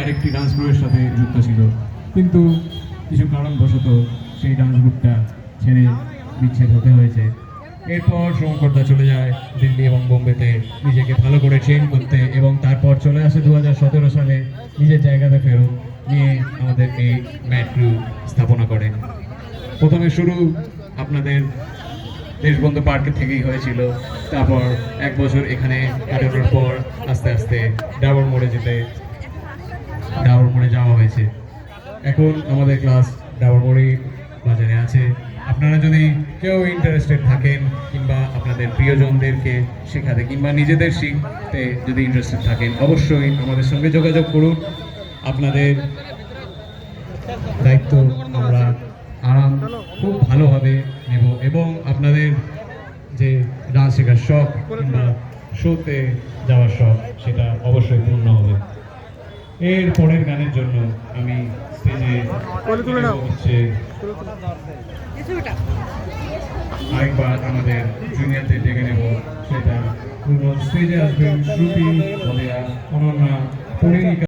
আরেকটি ডান্স গ্রুপের সাথে যুক্ত ছিল, কিন্তু কিছু কারণবশত সেই ডান্স গ্রুপটা ছেড়ে বিচ্ছেদ হতে হয়েছে। এরপর শঙ্করদা চলে যায় দিল্লি এবং বোম্বেতে নিজেকে ভালো করে ট্রেন করতে, এবং তারপর চলে আসে 2017 সালে নিজের জায়গাতে ফেরত নিয়ে আমাদের এই ম্যাট ক্রু স্থাপনা করেন। প্রথমে শুরু আপনাদের দেশবন্ধু পার্কে থেকেই হয়েছিল, তারপর এক বছর এখানে কাটানোর পর আস্তে আস্তে ডাবর মোড়ে যাওয়া হয়েছে। এখন আমাদের ক্লাস ডাবর মোড়ে বাজারে আছে। আপনারা যদি কেউ ইন্টারেস্টেড থাকেন, কিংবা আপনাদের প্রিয়জনদেরকে শেখাতে কিংবা নিজেদের শিখতে যদি ইন্টারেস্টেড থাকেন, অবশ্যই আমাদের সঙ্গে যোগাযোগ করুন। আপনাদের দায়িত্ব আমরা খুব ভালোভাবে নেব, এবং আপনাদের যে ডান্স শেখার শখ কিংবা শোতে যাওয়ার শখ, সেটা অবশ্যই পূর্ণ হবে। এর পরের গানের জন্য আমি স্টেজে হচ্ছে আরেকবার আমাদের জুনিয়রদের ডেকে নেব। সেটা স্টেজে আসবেন শ্রুতি, অনন্যা, পরিণিকা।